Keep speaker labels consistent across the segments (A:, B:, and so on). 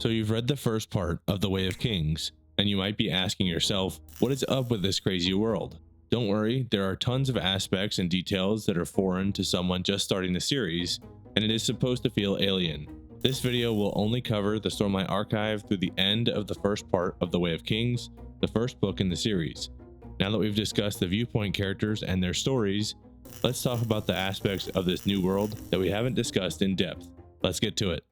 A: So you've read the first part of The Way of Kings, and you might be asking yourself, what is up with this crazy world? Don't worry, there are tons of aspects and details that are foreign to someone just starting the series, and it is supposed to feel alien. This video will only cover the Stormlight Archive through the end of the first part of The Way of Kings, the first book in the series. Now that we've discussed the viewpoint characters and their stories, let's talk about the aspects of this new world that we haven't discussed in depth. Let's get to it.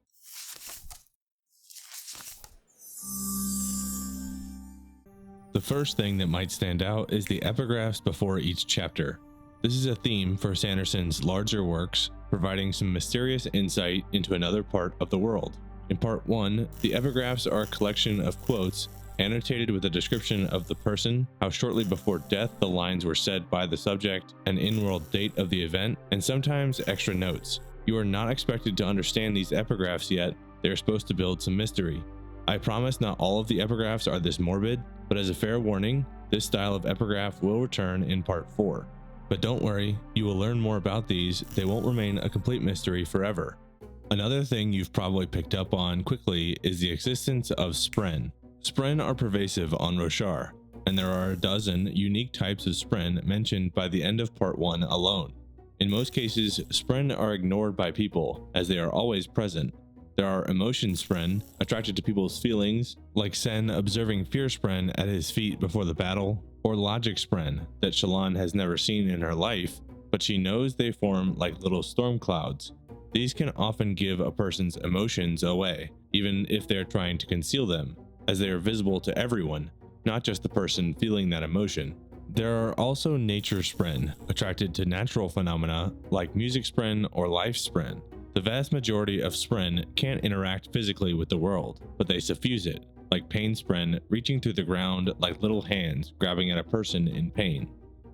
A: The first thing that might stand out is the epigraphs before each chapter. This is a theme for Sanderson's larger works, providing some mysterious insight into another part of the world. In part 1, the epigraphs are a collection of quotes annotated with a description of the person, how shortly before death the lines were said by the subject, an in-world date of the event, and sometimes extra notes. You are not expected to understand these epigraphs yet. They are supposed to build some mystery. I promise not all of the epigraphs are this morbid, but as a fair warning, this style of epigraph will return in part 4. But don't worry, you will learn more about these. They won't remain a complete mystery forever. Another thing you've probably picked up on quickly is the existence of Spren. Spren are pervasive on Roshar, and there are a dozen unique types of Spren mentioned by the end of part 1 alone. In most cases, Spren are ignored by people, as they are always present. There are emotion Spren, attracted to people's feelings, like Sen observing fear Spren at his feet before the battle, or logic Spren that Shallan has never seen in her life, but she knows they form like little storm clouds. These can often give a person's emotions away, even if they are trying to conceal them, as they are visible to everyone, not just the person feeling that emotion. There are also nature Spren, attracted to natural phenomena like music Spren or life Spren. The vast majority of Spren can't interact physically with the world, but they suffuse it, like pain Spren reaching through the ground like little hands grabbing at a person in pain.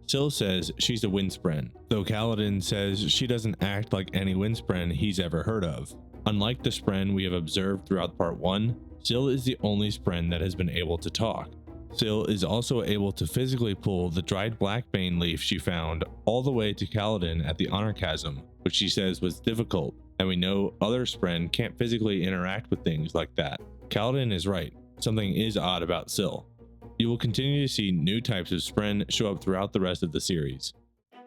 A: Syl says she's a wind Spren, though Kaladin says she doesn't act like any wind Spren he's ever heard of. Unlike the Spren we have observed throughout part 1, Syl is the only Spren that has been able to talk. Syl is also able to physically pull the dried blackbane leaf she found all the way to Kaladin at the Honor Chasm, which she says was difficult, and we know other Spren can't physically interact with things like that. Kaladin is right, something is odd about Syl. You will continue to see new types of Spren show up throughout the rest of the series.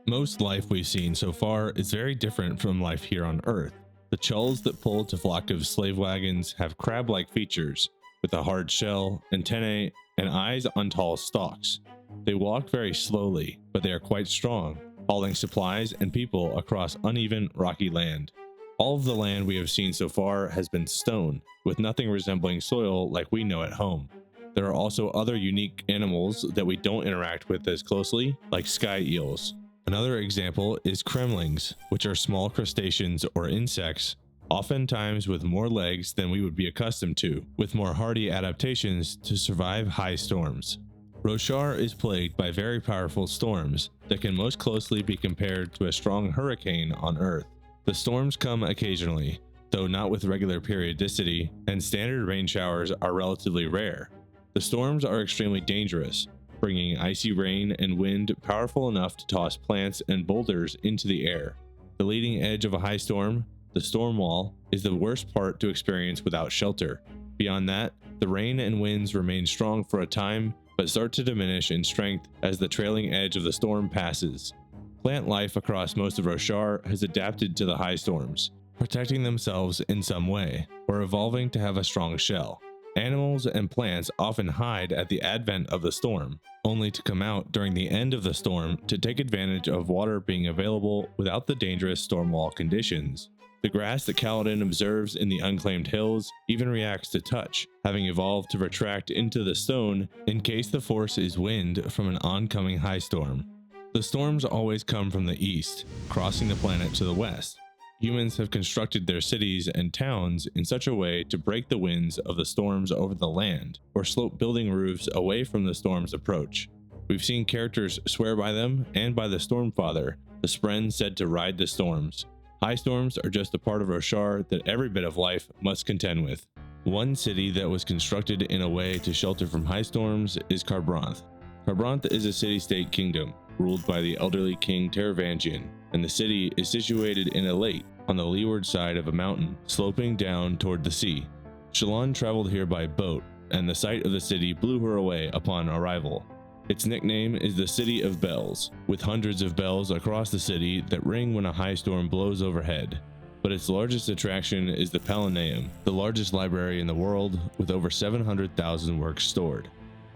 A: Most life we've seen so far is very different from life here on Earth. The chulls that pull Teflaka's slave wagons have crab-like features, with a hard shell, antennae, and eyes on tall stalks. They walk very slowly, but they are quite strong, hauling supplies and people across uneven, rocky land. All of the land we have seen so far has been stone, with nothing resembling soil like we know at home. There are also other unique animals that we don't interact with as closely, like sky eels. Another example is kremlings, which are small crustaceans or insects, oftentimes with more legs than we would be accustomed to, with more hardy adaptations to survive high storms. Roshar is plagued by very powerful storms that can most closely be compared to a strong hurricane on Earth. The storms come occasionally, though not with regular periodicity, and standard rain showers are relatively rare. The storms are extremely dangerous, bringing icy rain and wind powerful enough to toss plants and boulders into the air. The leading edge of a high storm, the storm wall, is the worst part to experience without shelter. Beyond that, the rain and winds remain strong for a time, but start to diminish in strength as the trailing edge of the storm passes. Plant life across most of Roshar has adapted to the high storms, protecting themselves in some way, or evolving to have a strong shell. Animals and plants often hide at the advent of the storm, only to come out during the end of the storm to take advantage of water being available without the dangerous storm wall conditions. The grass that Kaladin observes in the unclaimed hills even reacts to touch, having evolved to retract into the stone in case the force is wind from an oncoming high storm. The storms always come from the east, crossing the planet to the west. Humans have constructed their cities and towns in such a way to break the winds of the storms over the land, or slope building roofs away from the storm's approach. We've seen characters swear by them and by the Stormfather, the Spren said to ride the storms. High storms are just a part of Roshar that every bit of life must contend with. One city that was constructed in a way to shelter from high storms is Kharbranth. Kharbranth is a city-state kingdom, ruled by the elderly King Taravangian, and the city is situated in a lake on the leeward side of a mountain, sloping down toward the sea. Shallan traveled here by boat, and the sight of the city blew her away upon arrival. Its nickname is the City of Bells, with hundreds of bells across the city that ring when a high storm blows overhead. But its largest attraction is the Palanaeum, the largest library in the world, with over 700,000 works stored.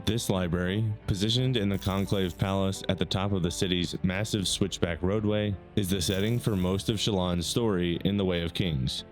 A: This library, positioned in the Conclave Palace at the top of the city's massive switchback roadway, is the setting for most of Shallan's story in The Way of Kings.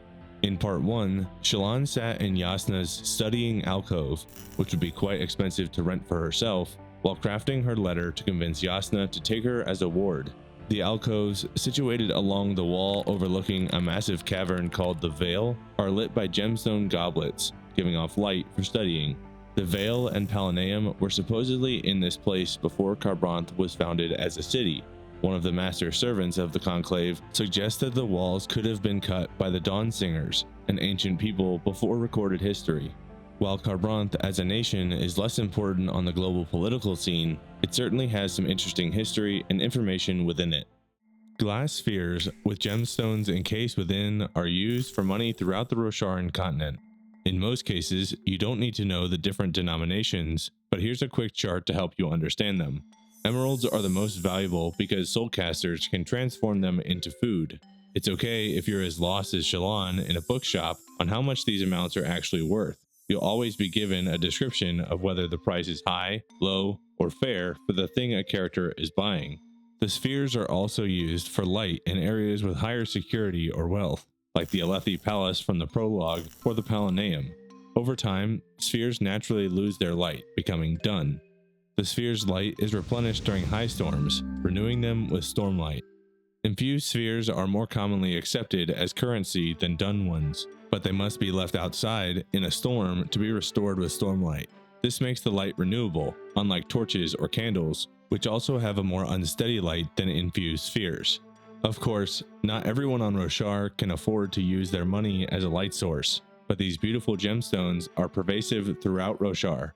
A: In Part 1, Shallan sat in Yasna's studying alcove, which would be quite expensive to rent for herself, while crafting her letter to convince Yasna to take her as a ward. The alcoves, situated along the wall overlooking a massive cavern called the Veil, are lit by gemstone goblets, giving off light for studying. The Veil and Palanaeum were supposedly in this place before Kharbranth was founded as a city. One of the master servants of the Conclave suggested the walls could have been cut by the Dawn Singers, an ancient people before recorded history. While Kharbranth as a nation is less important on the global political scene, it certainly has some interesting history and information within it. Glass spheres with gemstones encased within are used for money throughout the Rosharan continent. In most cases, you don't need to know the different denominations, but here's a quick chart to help you understand them. Emeralds are the most valuable because soulcasters can transform them into food. It's okay if you're as lost as Shallan in a bookshop on how much these amounts are actually worth. You'll always be given a description of whether the price is high, low, or fair for the thing a character is buying. The spheres are also used for light in areas with higher security or wealth, like the Alethi Palace from the prologue or the Palanaeum. Over time, spheres naturally lose their light, becoming dun. The sphere's light is replenished during high storms, renewing them with stormlight. Infused spheres are more commonly accepted as currency than dun ones, but they must be left outside in a storm to be restored with stormlight. This makes the light renewable, unlike torches or candles, which also have a more unsteady light than infused spheres. Of course, not everyone on Roshar can afford to use their money as a light source, but these beautiful gemstones are pervasive throughout Roshar.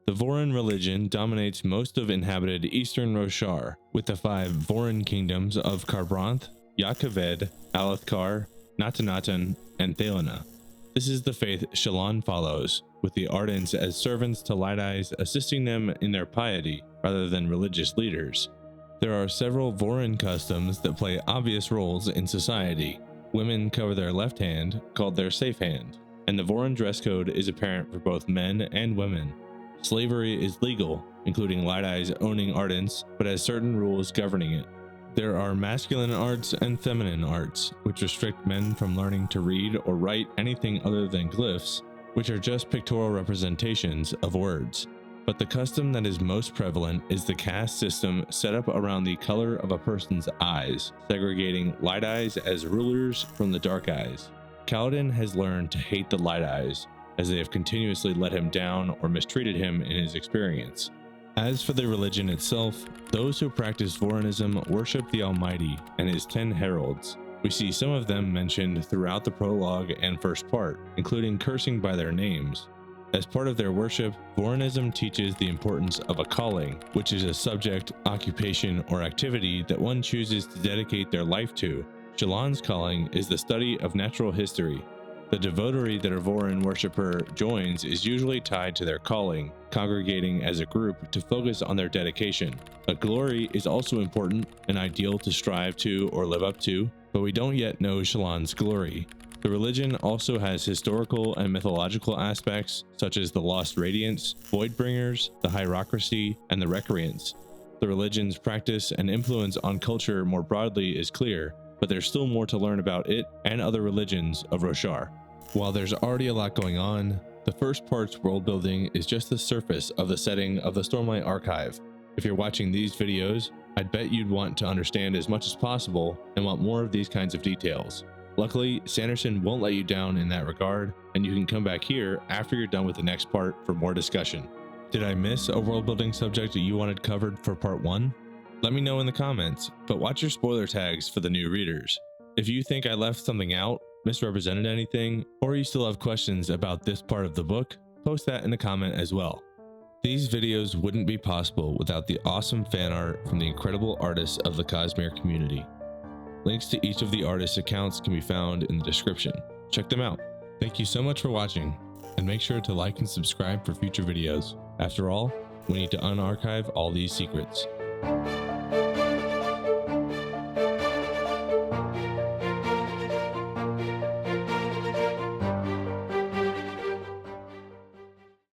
A: The Vorin religion dominates most of inhabited eastern Roshar, with the 5 Vorin kingdoms of Kharbranth, Yakaved, Alethkar, Natanatan, and Thalena. This is the faith Shallan follows, with the Ardents as servants to Light Eyes assisting them in their piety rather than religious leaders. There are several Vorin customs that play obvious roles in society. Women cover their left hand, called their safe hand, and the Vorin dress code is apparent for both men and women. Slavery is legal, including Light Eyes owning Ardents, but has certain rules governing it. There are masculine arts and feminine arts, which restrict men from learning to read or write anything other than glyphs, which are just pictorial representations of words. But the custom that is most prevalent is the caste system set up around the color of a person's eyes, segregating Light Eyes as rulers from the Dark Eyes. Kaladin has learned to hate the Light Eyes, as they have continuously let him down or mistreated him in his experience. As for the religion itself, those who practice Vorinism worship the Almighty and his 10 heralds. We see some of them mentioned throughout the prologue and first part, including cursing by their names. As part of their worship, Vorinism teaches the importance of a calling, which is a subject, occupation, or activity that one chooses to dedicate their life to. Shallan's calling is the study of natural history. The devotary that a Vorin worshipper joins is usually tied to their calling, congregating as a group to focus on their dedication. A glory is also important, an ideal to strive to or live up to, but we don't yet know Shallan's glory. The religion also has historical and mythological aspects, such as the Lost Radiants, Voidbringers, the Hierocracy, and the Recreants. The religion's practice and influence on culture more broadly is clear, but there's still more to learn about it and other religions of Roshar. While there's already a lot going on, the first part's world building is just the surface of the setting of the Stormlight Archive. If you're watching these videos, I'd bet you'd want to understand as much as possible and want more of these kinds of details. Luckily, Sanderson won't let you down in that regard, and you can come back here after you're done with the next part for more discussion. Did I miss a world building subject that you wanted covered for part 1? Let me know in the comments, but watch your spoiler tags for the new readers. If you think I left something out, misrepresented anything, or you still have questions about this part of the book, post that in a comment as well. These videos wouldn't be possible without the awesome fan art from the incredible artists of the Cosmere community. Links to each of the artists' accounts can be found in the description. Check them out. Thank you so much for watching. and make sure to like and subscribe for future videos. After all, we need to unarchive all these secrets.